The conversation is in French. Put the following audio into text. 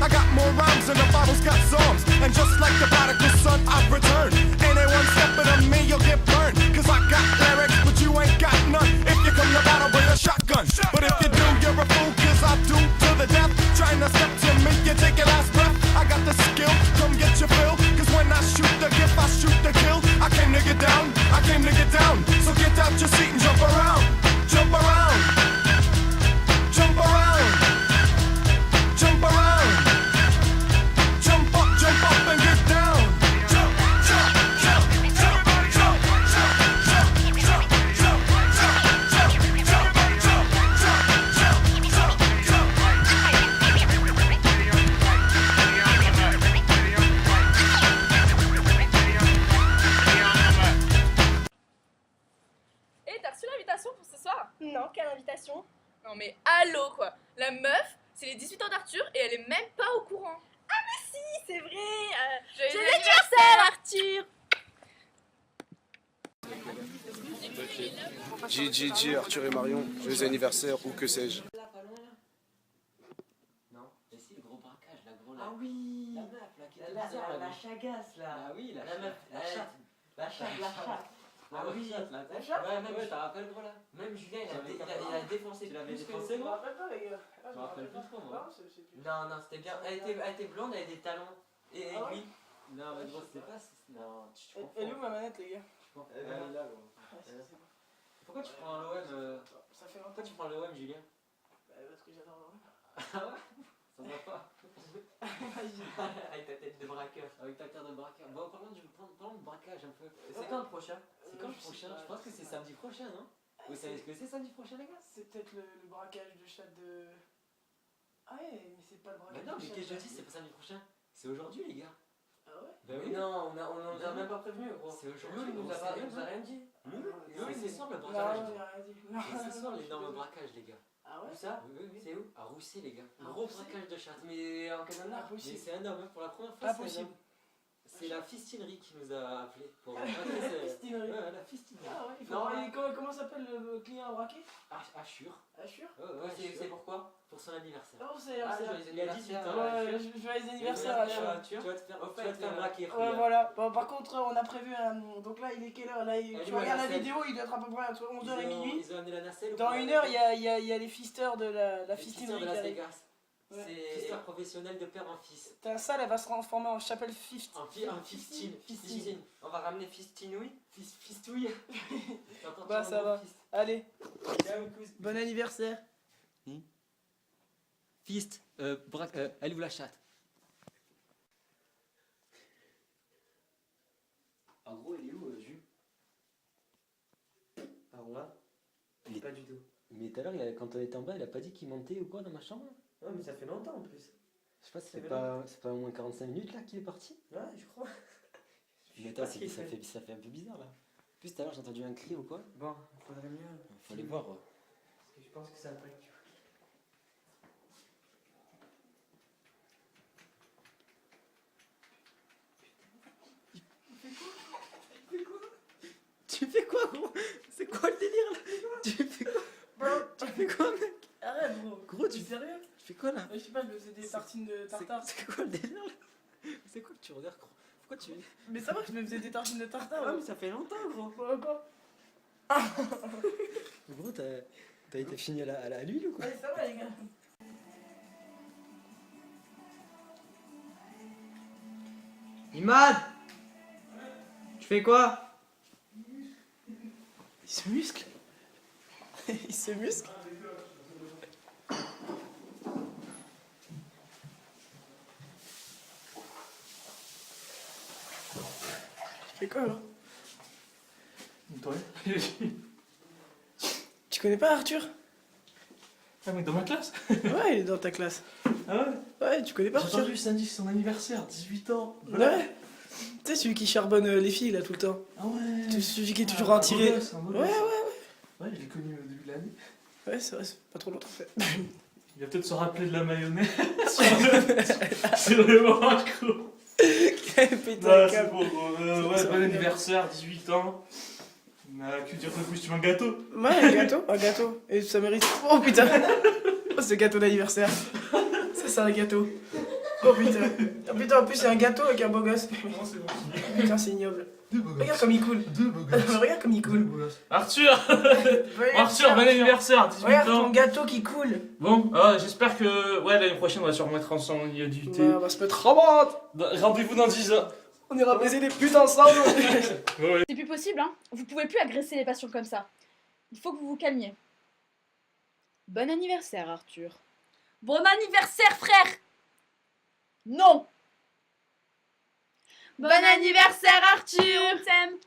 I got more rhymes and the bottle's got songs. And just like the prodigal son, I've returned. Anyone stepping on me, you'll get burned. Cause I got lyrics, but you ain't got none. If you come to battle, bring a shotgun. But if you do, you're a fool, cause I do to the death. Trying to step to me, you take your last breath. I got the skill, come get your fill. Cause when I shoot the gift, I shoot the kill. I came to get down, I came to get down. So get out your seat and jump around. Jump around. Jump around. Jump around. Jump up and get down. Jump, jump, jump, jump, jump, jump, jump, jump, jump, jump, jump, jump, Et t'as reçu l'invitation pour ce soir? Non, quelle invitation? Non mais allô quoi. La meuf, c'est les 18 ans d'Arthur et elle est même pas au courant. Si, c'est vrai. Joyeux Anniversaire, Arthur. Gigi, Arthur et Marion, joyeux anniversaire ou que sais-je. Là, pas loin là. Non, mais si, le gros braquage, la grosse. Ah oui, La meuf là qui était bizarre, la là. chagasse là. Ah oui, la La meuf, chatte. La chatte. La chatte, la chatte. Ah oui, chatte là. La chatte. Ouais, même, je te rappelle gros là. Même Julien, J'avais il a défoncé. Tu l'avais plus que défoncé, nous. moi? Je me rappelle plus trop, moi. Non, non, c'était bien. Elle était blonde, elle avait des talons et Ah ouais aiguilles. Non, mais gros, c'était pas. Non, tu confonds. Elle est où ma manette, les gars? Tu confonds. Elle est là, gros. Pourquoi tu prends l'OM Ça fait longtemps. Pourquoi tu prends l'OM, Julien? Parce que j'adore l'OM. Ah ouais? Ça va pas. Avec ta tête de braqueur. Avec ta carte de braqueur. Bon, parlons de braquage un peu. C'est quand le prochain? C'est quand le prochain? Je pense que c'est samedi prochain, non? Vous savez ce que c'est samedi prochain, les gars? C'est peut-être le braquage de chat de. Ah ouais, mais c'est pas le braquage Mais non, de mais chat qu'est-ce que de- je dis? C'est pas samedi prochain. C'est aujourd'hui, les gars. Ah ouais? Bah oui. Non, on nous a même pas prévenu, gros. C'est aujourd'hui. Lou, il nous a on pas sait il nous a rien. rien dit. Lou, c'est ce soir le Non, braquage. j'ai rien dit. C'est ce soir l'énorme braquage, les gars. Ah ouais? Où ça? Oui, oui, oui. C'est où? À Roussy, les gars. À Gros Roussy braquage de chat. Mais en quel honneur? Mais Impossible. c'est un homme, hein, pour la première fois. Pas c'est un possible. homme. C'est la fistinerie qui nous a appelés pour braquer ce- Fistinerie. Ouais, la fistinerie. Ah ouais, il faut Non, voir. Et comment s'appelle le client à braquer? Assure. Assure? Ouais, C'est pourquoi? pour son anniversaire. Oh, c'est. Ah, c'est- joyeux Il a 18 anniversaire. ans. Ouais, joyeux anniversaire, Assure. Tu vas te faire, Au tu vas fait, te faire braquer. Ouais, Ria. voilà. Bon, par contre, on a prévu un. Donc là, il est quelle heure? Là, Elle tu est où, regardes la la nacelle? vidéo, il doit être à peu près entre 11h et minuit. Ils ont amené la nacelle ou Dans pas? une heure, il y a les fisters de la Les fistinerie fisteurs de qui Las arrivent. Vegas. Ouais. C'est. Fisteur professionnel de père en fils. Ta salle, elle va se transformer en chapelle fift. En fistine. Fistine. On va ramener Fistinouille. Fistouille. T'entends Bah, ton ça mot, va. fist. Allez, Ciao, cousin. bon anniversaire. Fist, elle est où la chatte? En gros, il est où, Jules? Alors là, Il est- pas du tout. Mais tout à l'heure, quand on était en bas, il a pas dit qu'il montait ou quoi dans ma chambre? Non, mais ça fait longtemps en plus. Je sais pas, fait c'est pas au moins 45 minutes là qu'il est parti? Ouais, je crois. Mais attends, ça fait un peu bizarre là. En plus, tout à l'heure, j'ai entendu un cri ou quoi? Bon, faudrait mieux. Faut aller voir. Parce que je pense que ça a pas été. Tu fais quoi, gros? C'est quoi le délire là? Tu fais quoi? Tu fais quoi, mec? Arrête, gros. Gros, Tu es sérieux? Tu fais quoi là? Je sais pas, je me faisais des tartines de tartare. C'est quoi le délire là? C'est quoi que tu regardes, gros? Pourquoi tu. Mais ça va, je me faisais des tartines de tartare. Ah, gros. mais ça fait longtemps, gros. Quoi? Gros, t'as été fini à la l'huile ou quoi? Allez, ça va, les gars. Imad! Tu fais quoi? Il se muscle. Il se muscle. Tu fais quoi là? Tu connais pas Arthur? Ah, mais dans ma classe? Ouais, il est dans ta classe. Ah ouais? Ouais, tu connais pas J'ai Arthur? entendu samedi, c'est son anniversaire, 18 ans. Ouais. Tu sais, celui qui charbonne les filles là tout le temps. Ah ouais. Tu sais, celui qui est toujours en tiré. Un beau Ouais, gosse. ouais, Ouais, je l'ai connu au début de l'année. ouais, c'est vrai, c'est pas trop longtemps fait. Il va peut-être se rappeler de la mayonnaise sur le orange, gros. Péter Ah, un c'est câble. bon, gros. Ouais, bon anniversaire, 18 ans. Que dire de plus, tu veux un gâteau? Ouais, un gâteau. Et ça mérite. Oh putain! Oh, ce gâteau d'anniversaire. Ça, c'est un gâteau. Oh putain. Oh putain, en plus c'est un gâteau avec un beau gosse. Non, c'est bon. Putain, c'est ignoble. Deux beaux Regarde comme il coule. Deux beaux gosses. Regarde comme il Deux coule. beaux gosses. Arthur Regarde, Arthur, bon anniversaire, 18 Regarde ton ans. gâteau qui coule. Bon, j'espère que l'année prochaine on va se remettre ensemble, il y a du thé. Ouais, on va se mettre en bande. Rendez-vous dans 10 ans. On ira baiser des putes ensemble. C'est plus possible, hein. Vous pouvez plus agresser les patients comme ça. Il faut que vous vous calmiez. Bon anniversaire, Arthur. Bon anniversaire, frère. Non. Bon anniversaire, Arthur. On t'aime.